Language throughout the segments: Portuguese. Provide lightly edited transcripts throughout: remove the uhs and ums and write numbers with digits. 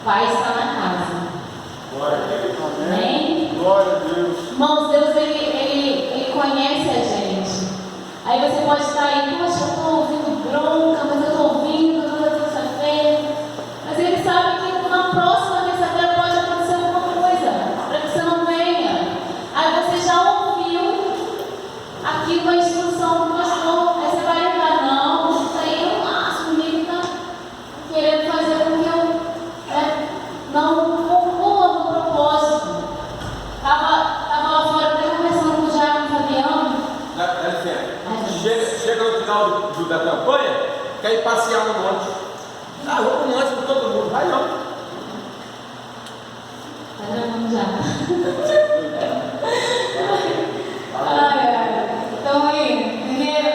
Pai está na casa. Glória a Deus. Amém? Glória a Deus. Irmãos, Deus ele conhece a gente. Aí você pode estar aí, poxa, eu estou ouvindo bronca, mas eu estou ouvindo toda terça-feira. Mas Ele sabe que na próxima terça-feira pode acontecer alguma coisa, para que você não venha. Aí você já ouviu aqui uma instrução do pastor, aí você vai lembrar, não, isso aí eu faço, o menino está querendo fazer com que eu não conclua no propósito. Estava lá fora até conversando com o Jairo Fabiano. Dá licença. Chega no final da campanha, quer ir passear no monte. Ah, vou pro monte com todo mundo. Vai não. Tá gravando já. Então aí, primeiro,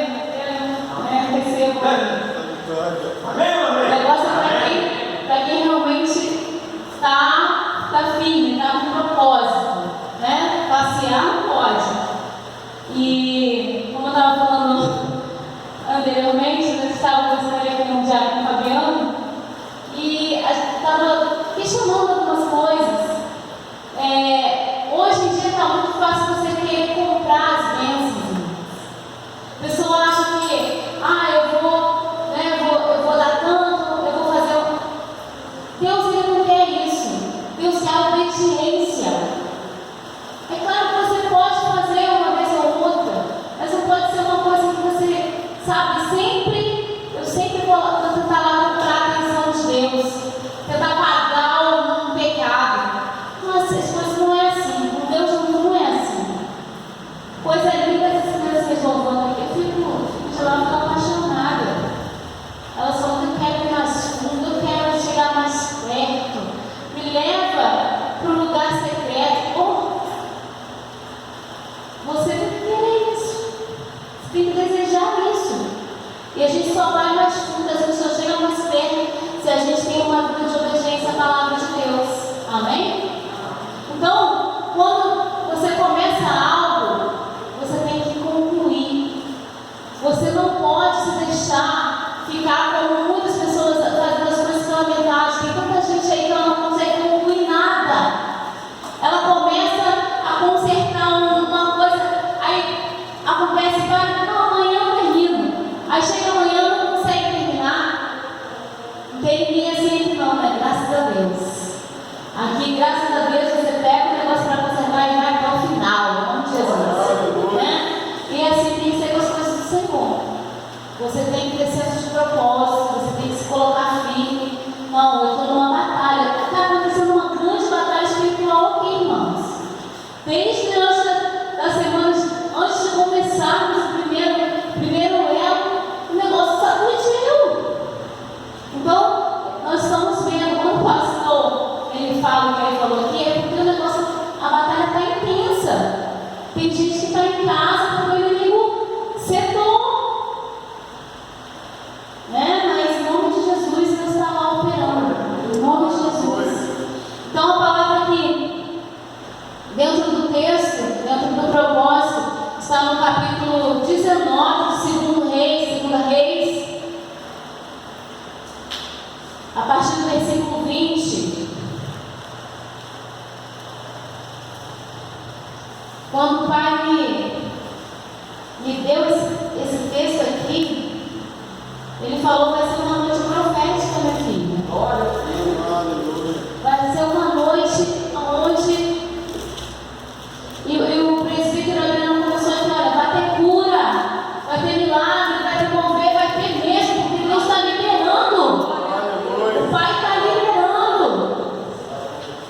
recebo. Amém, O amém. negócio é para quem realmente está firme, está com propósito, né? Passear não pode. E como eu estava falando anteriormente, eu estava conversando aqui com o Diário Fabiano e estava questionando algumas coisas. Hoje em dia está muito fácil você querer comprar as bênçãos. A pessoa acha que, eu vou dar tanto, eu vou fazer. Deus ele não quer isso. Deus quer obediência. É claro que você pode fazer uma vez ou outra, mas não pode ser uma coisa que você, sabe, eu sempre vou tentar lá comprar a atenção de Deus, tentar pagar um pecado. Nossa, as coisas não é assim, com Deus não é assim. Coisa linda essas crianças louvando aqui, eu fico de lá, fico apaixonada. Elas falam que eu quero ir mais fundo, eu quero chegar mais perto, me leva para um lugar secreto. Você tem que querer isso, você tem que desejar isso. E a gente só vai mais fundo, a gente só chega mais perto se a gente tem uma vida de obediência à palavra de Deus. Amém? Então, quando você começa algo, você tem que concluir. Você não pode se deixar ficar como muitas pessoas fazendo as coisas pela metade. Tem tanta gente aí que ela não consegue concluir nada. Ela começa a consertar uma coisa, aí acontece, não, amanhã eu termino. Aí chega amanhã não consegue terminar. Não tem ninguém assim aqui não, né? Graças a Deus. Aqui, graças a Deus, você pega o negócio para consertar e vai até o final, em nome de Jesus. Né? E assim tem que ser com as coisas do Senhor. Você tem que ter senso de propósito, você tem que se colocar firme. Não, eu estou numa batalha. Está acontecendo uma grande batalha espiritual aqui, irmãos. Desde antes da semana, antes de começarmos o primeiro elo, o negócio sacudiu. Então, nós estamos vendo, quando o pastor ele fala o que ele falou aqui, é porque o negócio, a batalha está intensa. Tem gente que está em casa porque o inimigo setou. Né? Mas em nome de Jesus, Deus está lá operando. Em nome de Jesus. Então, a palavra aqui, dentro do texto, dentro do propósito, está no capítulo 19 de 2 Reis, a partir do versículo 20. Quando o Pai me deu esse texto aqui, ele falou que vai ser uma noite profética, minha filha. Glória a Deus. Aleluia. Vai ser uma noite onde o presbítero Adriano começou a dizer, olha, vai ter cura, vai ter milagre, vai ter mover, vai ter mesmo, porque Deus está liberando. O Pai está liberando.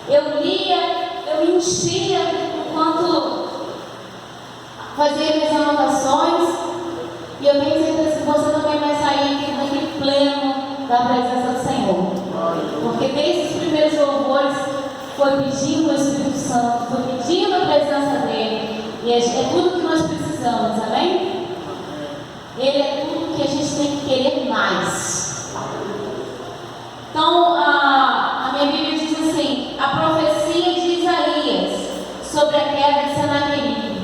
Eu lia, eu enchia enquanto fazia minhas anotações, e eu tenho certeza que você também vai sair aqui daquele pleno da presença do Senhor. Porque desde os primeiros louvores foi pedindo o Espírito Santo, foi pedindo a presença dele, e é tudo que nós precisamos, amém? Ele é tudo que a gente tem que querer mais. Então, a minha Bíblia diz assim, a profecia de Isaías sobre a queda de Senaqueribe.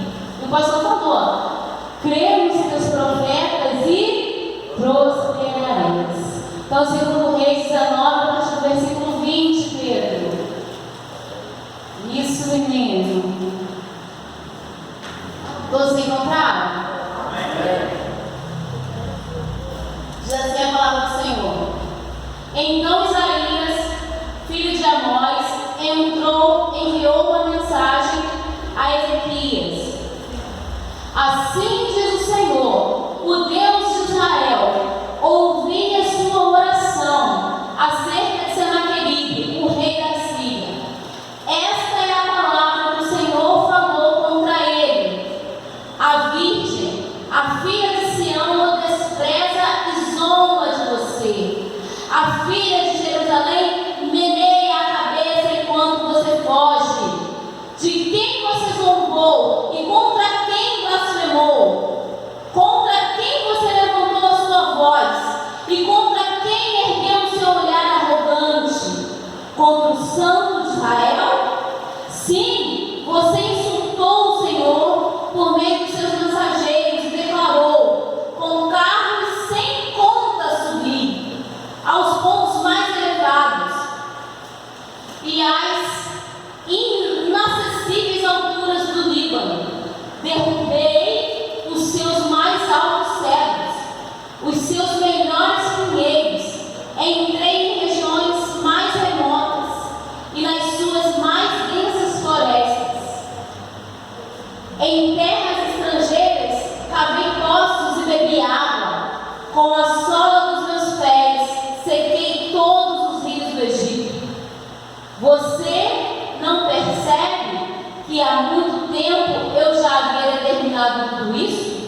E o pastor falou, crê nos teus profetas e prosperarás. Então, segundo Reis 19, a partir do versículo 20, Então Isaías, filho de Amós, enviou uma mensagem a Ezequias. Assim diz o Senhor, o Deus de Israel: ouvi a sua oração acerca de Senaqueribe, o rei da Síria. Esta é a palavra que o Senhor falou contra ele. A virgem, a filha de Sião, o despreza e zomba de você. A filha de Jerusalém meneia a cabeça enquanto você foge. De quem você zombou e contra quem blasfemou? Contra quem você levantou a sua voz? E contra quem ergueu seu olhar arrogante? Contra o Santo de Israel? Sim, você insultou o Senhor por meio de seus mensageiros e declarou: com carros sem conta subir aos pontos mais elevados e às inacessíveis alturas do Líbano. Derrubei os seus mais altos cedros, os seus melhores pinheiros. Entrei em regiões mais remotas e nas suas mais densas florestas. Em terras estrangeiras cavei poços e bebi água. Com a sola dos meus pés sequei todos os rios do Egito. Você não percebe que há muito tempo eu já havia determinado tudo isso?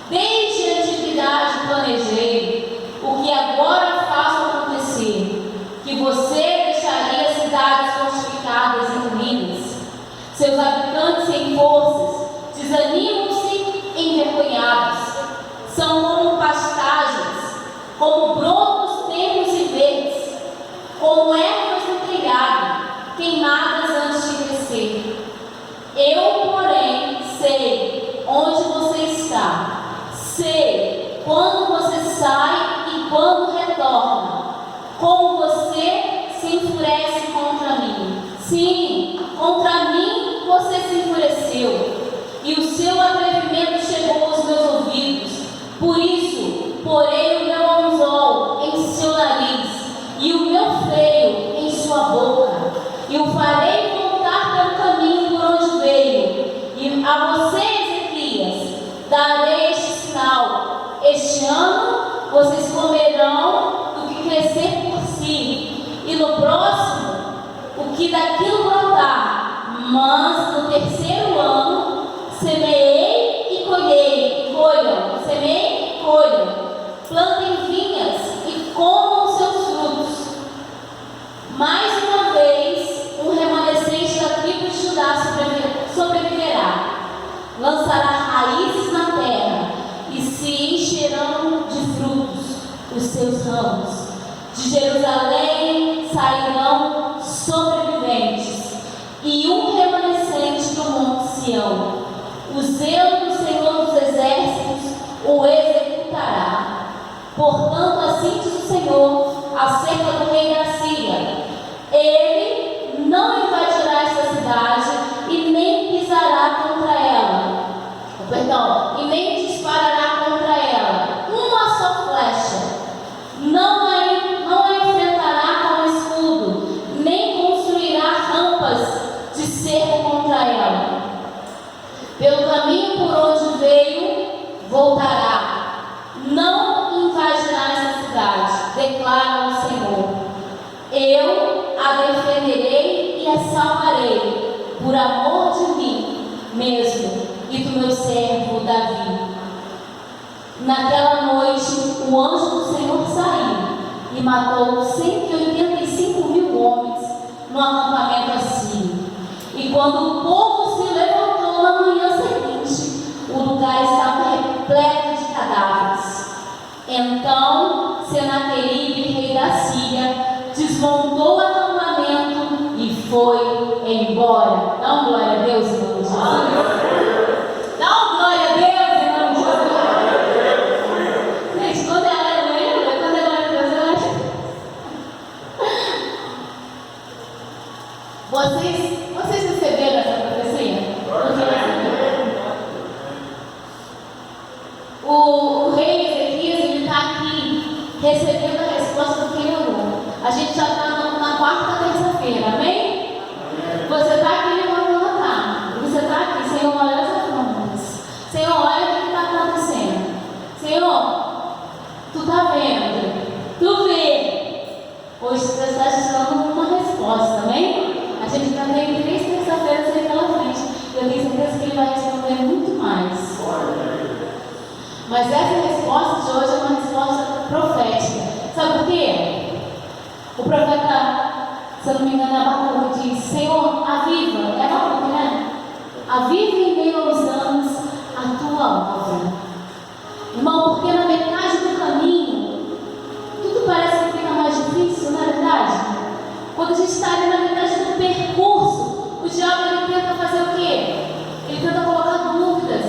Desde a antiguidade planejei o que agora faço acontecer, que você deixaria cidades fortificadas em ruínas, seus habitantes sem forças, desanimam-se envergonhados, são como pastagens, como brotos tenros e verdes, como ervas no telhado, queimadas antes de crescer. Eu, porém, sei onde você está, sei quando você sai e quando retorna, como você se enfurece contra mim. Sim, contra mim você se enfureceu, e o seu atrevimento chegou aos meus ouvidos. Por isso, porei o meu anzol em seu nariz e o meu freio em sua boca, e o farei voltar pelo caminho por onde veio. E a você, Ezequias, darei este sinal: este ano vocês comerão do que crescer por si, e no próximo o que daquilo brotar. Mas no terceiro ano semeei e colham, semeei e colham, plantem vinhas e comam seus frutos. Mais uma vez, um remanescente da tribo de Judá sobreviverá, lançará raízes na terra e se encherão de frutos os seus ramos. De Jerusalém sairão sobreviventes e um remanescente do monte Sião. O zelo do Senhor dos Exércitos o executará. Portanto, assim diz o Senhor acerca do rei da Síria: ele não invadirá essa cidade e nem pisará contra ela. E nem disparará contra ela uma só flecha. Não a enfrentará com escudo, nem construirá rampas de cerco contra ela. Pelo caminho por onde veio, voltará. Não invadirá essa cidade, declara o Senhor. Eu a defenderei e a salvarei, por amor de mim mesmo e do meu servo Davi. Naquela noite, o anjo do Senhor saiu e matou 185.000 homens no acampamento assírio. E quando o povo se levantou na manhã seguinte, o lugar estava repleto de cadáveres. Então Senaqueribe, rei da Síria, desmontou o acampamento e foi embora. Dá uma glória a Deus, irmão Jesus. Dá uma glória a Deus, irmão Jesus. Gente, quando é aleluia, quando é glória a Deus, eu acho. Vocês receberam essa profecia? O rei Ezequias, ele está aqui recebendo a resposta do que ele orou. já está na quarta terça-feira, amém? Você está aqui levantando a carne. Você está aqui, Senhor, olha as afrontas. Senhor, olha o que está acontecendo. Senhor, tu está vendo? Tu vê. Hoje você está esperando uma resposta, amém? A gente ainda tem 3 terça-feiras aí pela frente. Eu tenho certeza que Ele vai responder muito mais. Mas essa resposta de hoje é uma resposta profética. Sabe por quê? O profeta, se eu não me engano, Abacuque diz: Senhor, aviva, é Abacuque, né? Aviva em meio aos anos a tua obra. Irmão, porque na metade do caminho, tudo parece que fica mais difícil, não é verdade? Quando a gente está ali na metade do percurso, o diabo ele tenta fazer o quê? Ele tenta colocar dúvidas,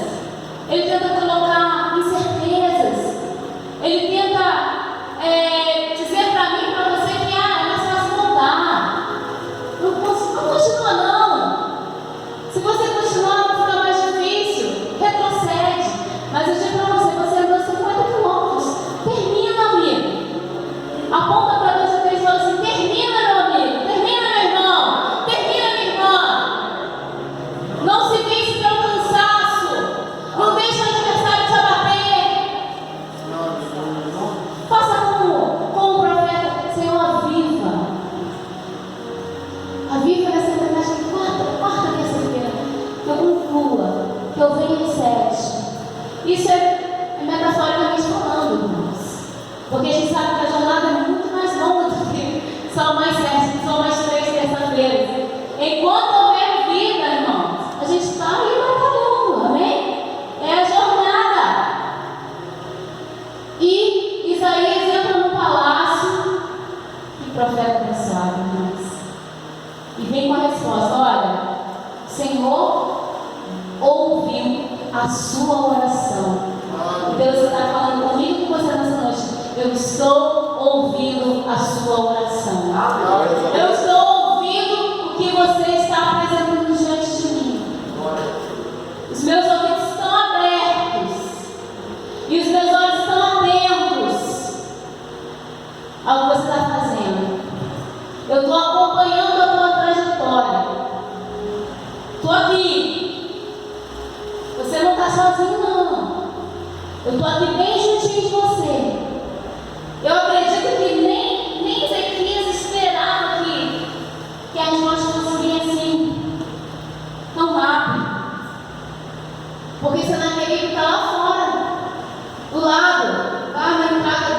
ele tenta colocar incertezas, ele tenta dizer para mim, para você que é mais fácil voltar. Não continua não. Se você continuar, vai ficar mais difícil. Retrocede. Mas eu digo para você, você andou 50 quilômetros. Termina, amigo. Aponta para 2 ou 3 e fala assim: termina, meu amigo. Termina, meu irmão. Termina, minha irmã. Não se vence pelo cansaço. Não deixa o adversário te abater. Faça como o profeta: Senhor, aviva. Aviva nessa metade de quarta terça-feira. Que eu conclua, que eu venha em 7. Isso é metaforicamente falando, irmãos. Porque a gente sabe que a jornada é muito mais longa do que só mais 7, só mais 3 terça-feiras. Enquanto houver vida, irmãos, a gente está aí batalhando, amém? É a jornada. E Isaías entra no palácio, que profeta abençoado, irmãos. E vem com a resposta: olha, o Senhor ouviu a sua oração. Deus está falando comigo e com você nessa noite. Eu estou ouvindo a sua oração. Eu estou ouvindo o que você está apresentando diante de mim. Os meus ouvidos estão abertos e os meus olhos estão atentos ao que você está fazendo. Eu estou acompanhando a tua trajetória. Estou aqui. Você não está sozinho, não. Eu estou aqui bem juntinho de você. Eu acredito que nem Ezequias esperava que a resposta fosse vir assim, tão rápido. Porque Senaqueribe está lá fora, do lado, lá na entrada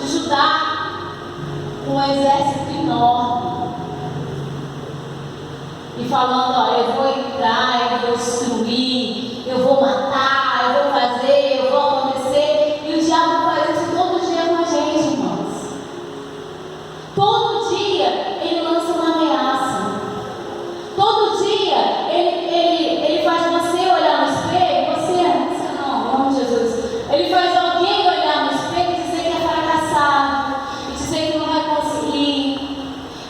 de Judá, com um exército enorme. E falando: ó, eu vou entrar, eu vou destruir, eu vou matar, eu vou fazer, eu vou acontecer. E o diabo faz isso todo dia com a gente, irmãos. Todo dia ele lança uma ameaça. Todo dia ele faz você olhar no espelho. Você não, em nome de Jesus. Ele faz alguém olhar no espelho e dizer que é fracassado, e dizer que não vai conseguir,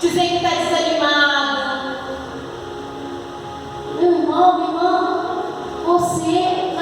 dizer que está desanimado. Meu irmão, minha irmã, você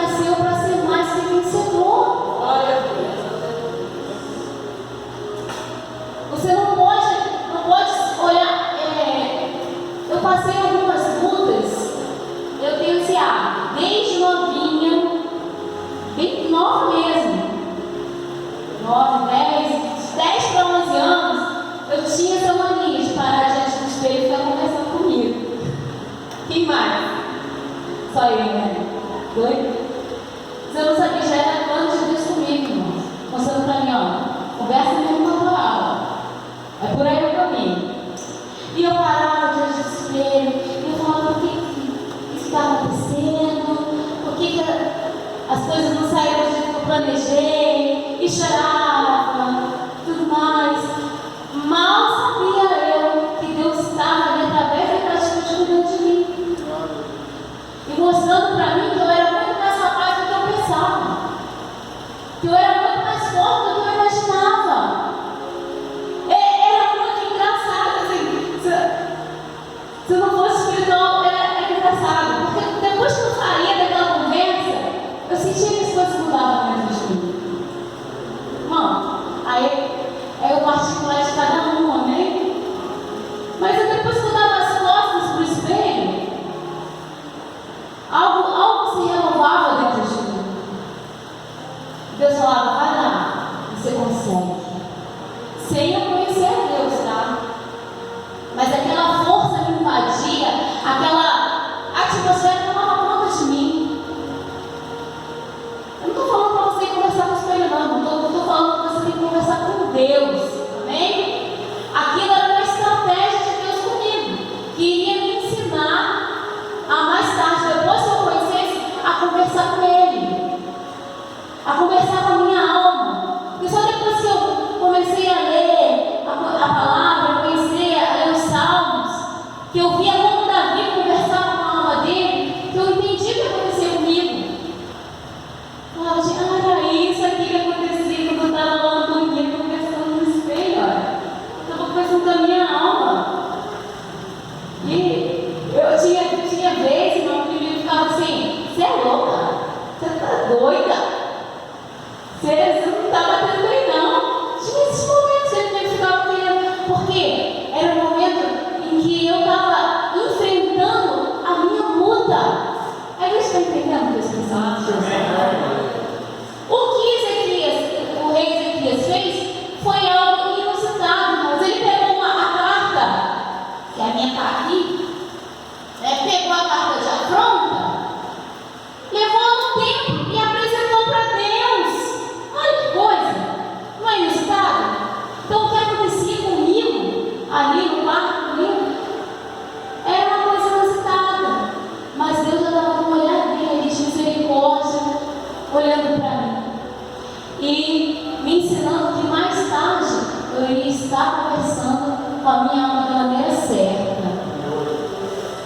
eu iria estar conversando com a minha alma da maneira certa,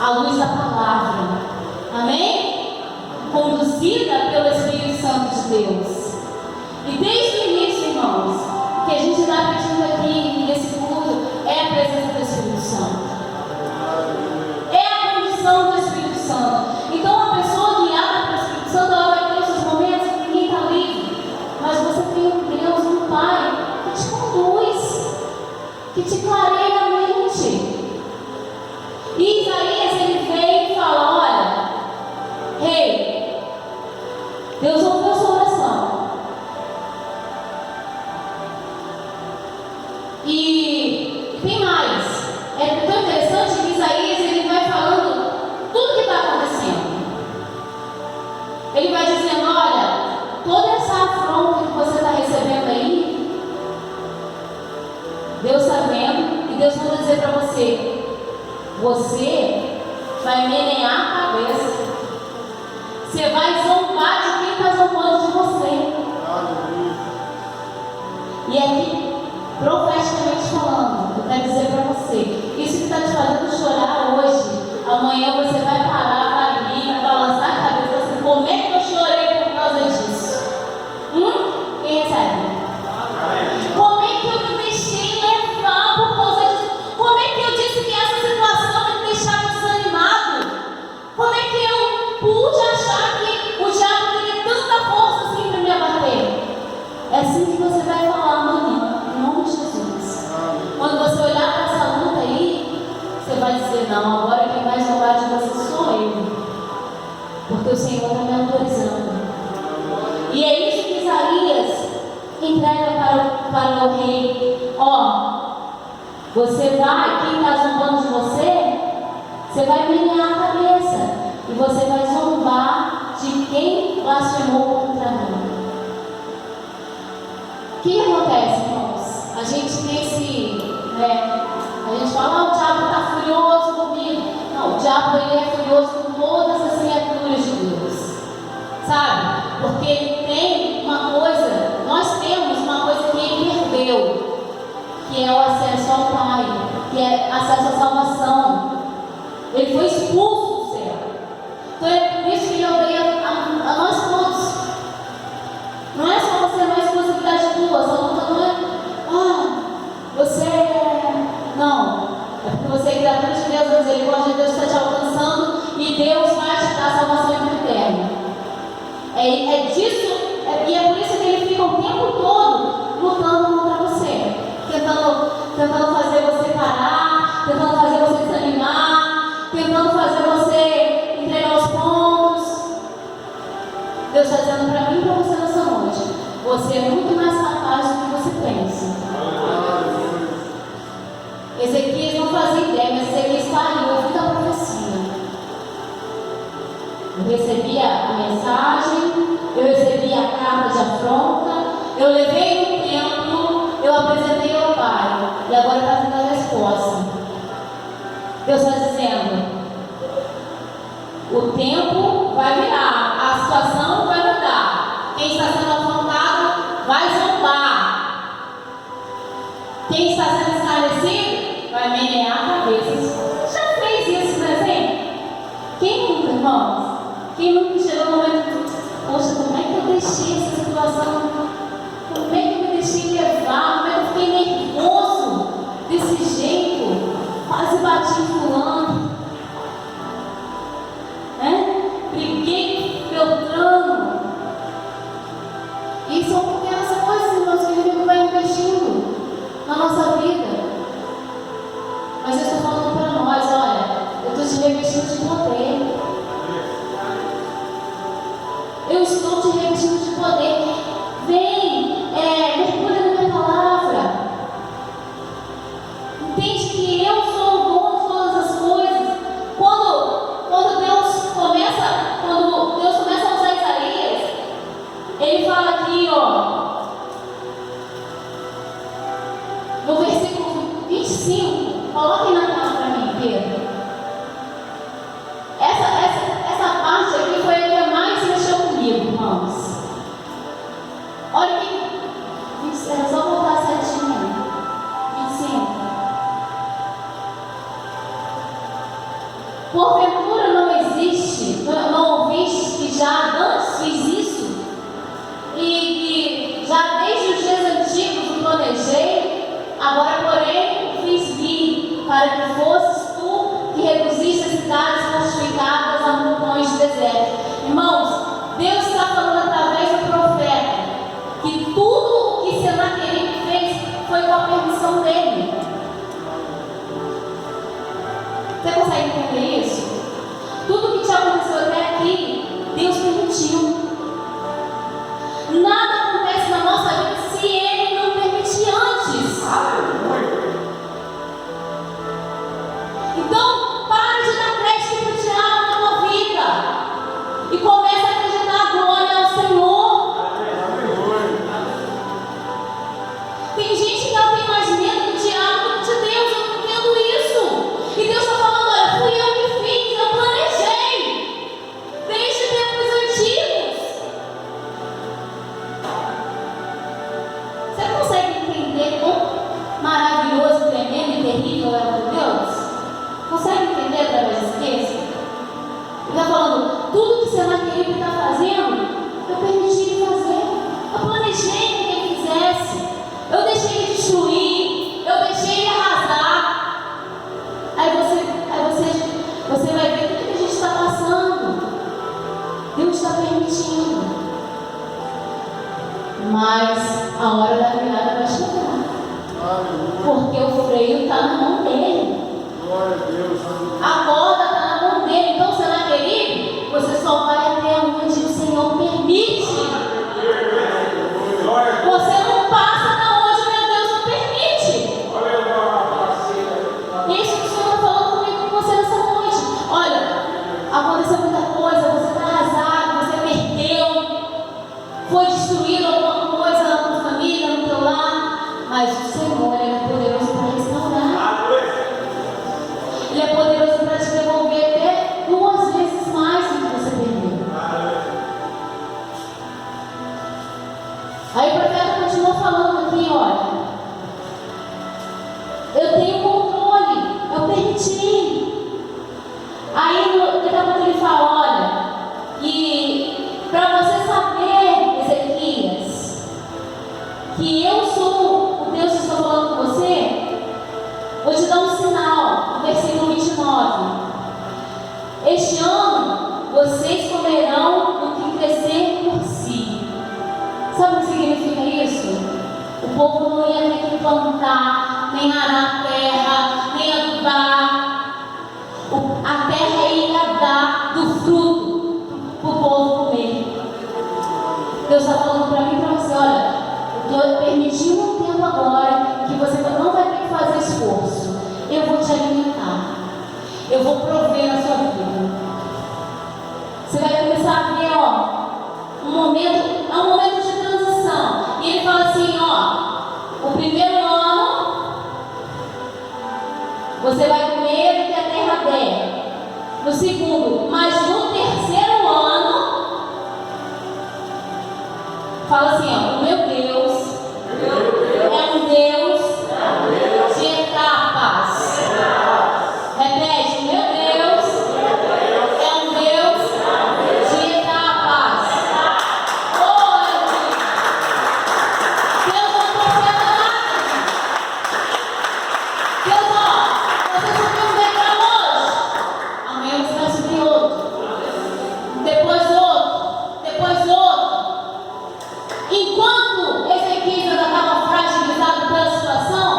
à luz da palavra. Amém? Conduzida pelo Espírito Santo de Deus. E desde o início, irmãos, o que a gente está pedindo aqui nesse culto é a presença do Espírito Santo. É a condição do Espírito Santo. Então, uma pessoa guiada pelo Espírito Santo, ela vai ter os seus momentos que ninguém está livre. Mas você tem um Deus, um Pai, que te conduz, que te clareia a mente. E Isaías, ele vem e fala: olha, rei, Deus ouviu a sua oração. E tem mais. É tão interessante que Isaías, ele vai falando tudo que está acontecendo. Ele vai dizendo: olha, toda essa afronta que você está recebendo aí, Deus está vendo, e Deus manda dizer para você: você vai menear a cabeça, você vai zombar de quem está zombando de você. E aqui, profeticamente falando, eu quero dizer para você: isso que está te fazendo chorar hoje, amanhã você vai parar, vai rir, vai balançar a cabeça assim: como é que eu chorei por causa disso? Quem recebe? Como é que eu me deixei levar por causa disso? Como é que eu disse que essa situação me deixava desanimado? Como é que eu pude achar que o diabo teria tanta força assim para me abater? É assim que você vai falar amanhã, em nome de Jesus. Quando você olhar para essa luta aí, você vai dizer: não, agora quem vai zombar de você sou eu, porque o Senhor está me autorizando. E é isso que Isaías entrega para o rei: ó, você vai, quem está zombando de você vai menear a cabeça, e você vai zombar de quem blasfemou contra mim. O que acontece, irmãos? A gente tem a gente fala: o diabo está furioso comigo. Não, o diabo, ele é furioso com todas as criaturas de Deus, sabe? Porque ele tem uma coisa, nós temos uma coisa que ele perdeu, que é o acesso ao Pai, que é acesso à salvação. Ele foi expulso do céu. Então é por isso que ele odeia a nós todos. Não é só você, não é exclusividade tua. Essa luta não é: você não. É porque você é criatura de Deus, a misericórdia de Deus está te alcançando e Deus vai te dar salvação eterna. É disso, e é por isso que ele fica o tempo todo lutando contra você, tentando fazer você parar, tentando fazer você desanimar, tentando fazer você entregar os pontos. Deus está dizendo para mim e para você nessa noite: você é muito mais capaz do que você pensa. Ezequias não fazia ideia, mas Ezequias pariu, eu fui da profecia. Eu recebi a mensagem, eu recebi a carta de afronta, eu levei no templo, eu apresentei ao Pai, e agora está vindo a resposta. Deus está dizendo: o tempo vai virar, a situação vai mudar, quem está sendo afrontado vai zombar, quem está sendo esclarecido vai menear a cabeça. Já fez isso no desenho? Quem nunca, irmãos? Quem nunca chegou no momento: poxa, como é que eu deixei essa situação? Como é que eu me deixei levar? Como é que eu fiquei nervoso desse jeito? Quase bati em fulano, briguei com Beltrano. E são pequenas coisas, irmãos, que o inimigo vai investindo na nossa vida. Mas eu estou falando para nós: olha, eu estou te revestindo de poder. Eu estou te revestindo de poder. Vem, mergulha na minha palavra. Entende que eu sou o dono de todas as coisas. Quando Deus começa a usar Isaías, ele fala aqui, no versículo 25, coloquem na tela para mim, Pedro. Essa parte aqui foi a que mais mexeu comigo, irmãos. Olha que. Era só voltar certinho. Porventura não existe, não ouviste que já antes fiz isso? E que já desde os dias antigos o planejei? Agora, porém, fiz vir para que fosses tu que reduziste as cidades fortificadas a montanhas de deserto. Irmãos, Deus está falando através do profeta que tudo o que Senaqueribe fez foi com a permissão dele. Você consegue entender isso? Tudo que te aconteceu até aqui, Deus permitiu. Nada acontece na nossa vida se Ele não permitir antes. Então, para de dar crédito para o diabo na tua vida e começa a acreditar a glória ao Senhor. Tem gente que ela tem mais medo do diabo do que de Deus. Eu não entendo isso. E Deus está falando: olha, fui eu que fiz, eu planejei desde tempos antigos. Você consegue entender quão maravilhoso, tremendo e terrível é o meu Deus? Consegue entender através desse texto? Ele está falando: tudo que Senaqueribe está fazendo, eu permiti ele fazer. Eu planejei que ele fizesse. Eu deixei ele destruir. Eu deixei ele arrasar. Aí você vai ver tudo que a gente está passando. Deus está permitindo. Mas a hora da virada vai chegar. Porque o freio está na mão dele. Glória a Deus. A corda está na mão dele. Então, Senaqueribe, você só vai até onde o Senhor permite. Você não passa da onde o meu Deus não permite. Isso que o Senhor está falando comigo, com você nessa noite. Olha, aconteceu muita coisa, você está arrasado, você perdeu, foi destruído alguma coisa na tua família, no teu lar, mas o Senhor é poderoso para restaurar. Ele é poderoso para te devolver até 2 vezes mais do que você perdeu. Aí o profeta continua falando aqui, olha, eu tenho controle, eu permiti. Aí daqui a pouco ele fala, olha, e para você saber, Ezequias, que eu sou o Deus que estou falando com você, vou te dar um sinal, no versículo 29. Este ano, vocês comerão o que crescer por si. Sabe o que significa isso? O povo não ia ter que plantar, nem arar a terra, nem adubar. A terra ia dar do fruto para o povo comer. Deus está falando para mim e para você, olha, eu estou permitindo um tempo agora que você não vai ter que fazer esforço. Eu vou te alimentar. Eu vou prover na sua vida. Você vai começar a ver, ó, um momento de transição. E ele fala assim, ó, o primeiro ano você vai comer o que a terra der. No segundo, mas no terceiro ano, fala assim, ó, o meu Deus é um Deus de etapas. Repete, meu Deus é um Deus de etapas. Deus não confia nada. Deus, ó, você subiu um degrau hoje, amanhã você vai subir outro, depois outro, depois outro. Enquanto Ezequias ainda estava fragilizado pela situação,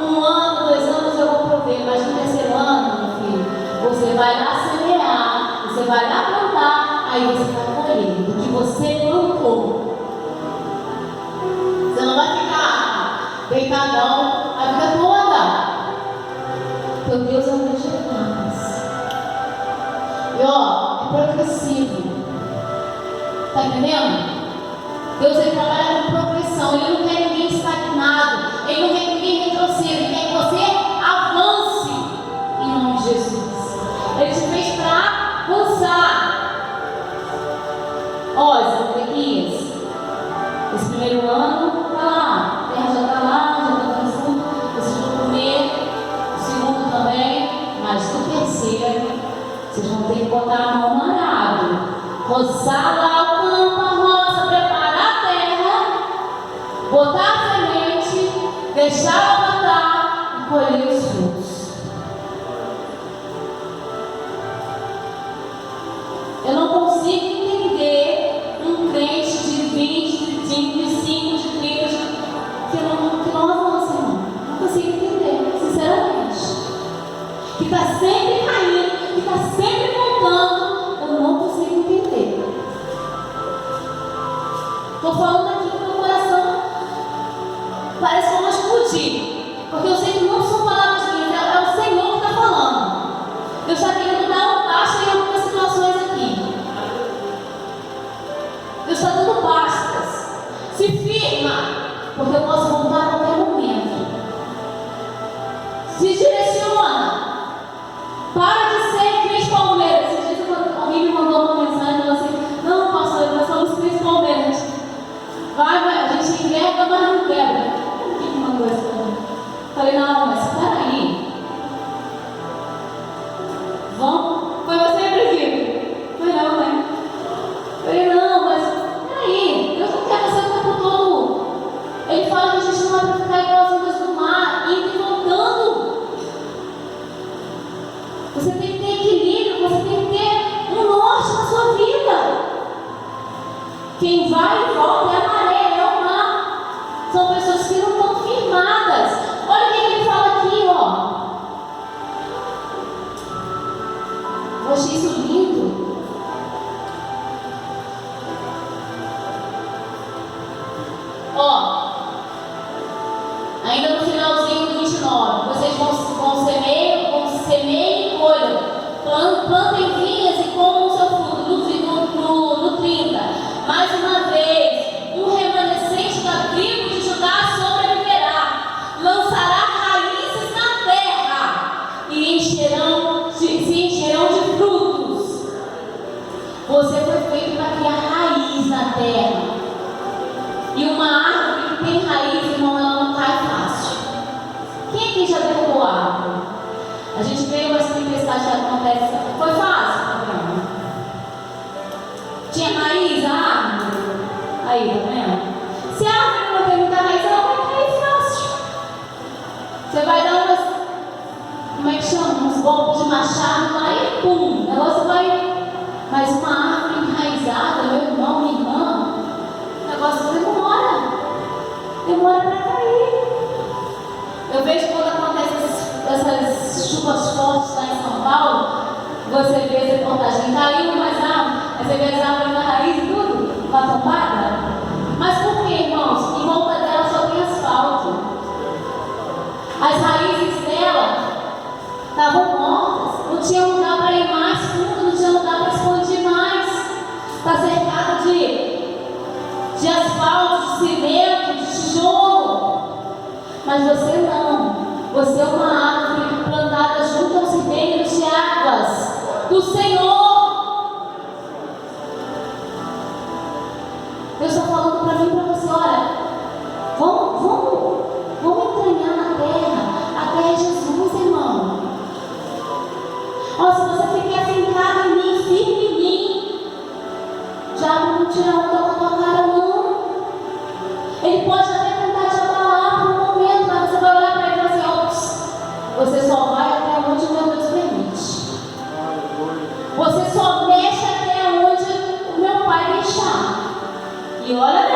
1 ano, 2 anos eu vou prover, mas no terceiro ano, meu filho, você vai lá semear, você vai lá plantar, aí você vai colher do que você plantou. Você não vai ficar deitadão a vida toda. Teu Deus é um Deus de etapas. E ó, é progressivo. Tá entendendo? Deus, ele trabalha com progressão. Ele não quer ninguém estagnado. Ele não quer que ninguém retroceda. Ele quer que você avance em nome de Jesus. Ele te fez para avançar. Ó, Ezequias, esse primeiro ano tá lá, a terra já está lá, já está dando fruto, vocês vão comer. O segundo também, mas no terceiro roçar lá o campo, a roça, preparar a terra, botar a semente, deixar ela matar e colher os frutos. Eu não consigo entender um crente de 20, de 25, de 30, que não avança, irmão. Não consigo entender, sinceramente. Que está sempre caindo, que está sempre voltando. Eu não consigo entender. Estou falando aqui que meu coração parece que eu vou explodir. Porque eu sei que não são palavras minhas, é o Senhor que está falando. Deus está querendo dar um basta em algumas situações aqui. Deus está dando bastas. Se firma, porque eu posso voltar a qualquer momento. Se direciona. Para de ser Cris Palmeiras. Esses dias alguém me mandou uma mensagem e falou assim: não, pastor, nós somos Cris Palmeiras. Vai, a gente enverga, mas não quebra. Quem me mandou essa coisa? Falei: não, mas peraí. Vamos? Foi você, Brasil? Foi não, né? Falei: não, mas peraí. Deus não quer você o tempo todo. Ele fala que a gente não vai ficar igual as ondas do mar, indo e voltando. Você tem que ter equilíbrio, você tem que ter um norte na sua vida. Quem vai e volta é a maré, é o mar. São pessoas que não estão firmadas. Olha o que ele fala aqui, ó. Eu achei isso lindo. Ó, ainda no finalzinho do 29, vocês vão semear e colham, plantem vinhas e comam o seu fruto. No 30, mais uma vez, um remanescente da tribo de Judá sobreviverá, lançará raízes na terra e se encherão de frutos. Você foi feito para criar raiz na terra. E uma árvore que tem raiz, irmão, ela não cai fácil. Quem aqui já derrubou a árvore? A gente veio umas tempestades que acontecem. Foi fácil? Não. Tinha raiz a árvore? Aí, tá vendo? Se a árvore não tem muita raiz, ela vai cair fácil. Você vai dar umas, como é que chama? Uns golpes de machado lá e pum, o negócio vai. Mas uma árvore enraizada, meu irmão, minha irmã, o negócio demora para cair. Eu vejo quando acontece essas chuvas fortes lá em São Paulo, você vê as reportagens caindo mais alto, aí você vê as árvores na raiz e tudo, uma tombada. Mas por que, irmãos? Em volta dela só tem asfalto. As raízes dela estavam mortas, não tinha lugar para ir mais fundo, não tinha lugar para expandir mais. Está cercado de asfalto, de cimento, de tijolo. Mas você não. Você é uma árvore plantada junto aos ribeiros de águas do Senhor. Deus está falando para mim e para você: olha, vamos entranhar na terra. A terra é Jesus, irmão. Ó, se você ficar fincado em mim, firme em mim, já não tira onda com a tua cara, não. Ele pode até tentar te abalar por um momento, mas você vai olhar para ele e falar assim: você só vai até onde meu Deus permite. Você só mexe até onde o meu Pai deixar. E olha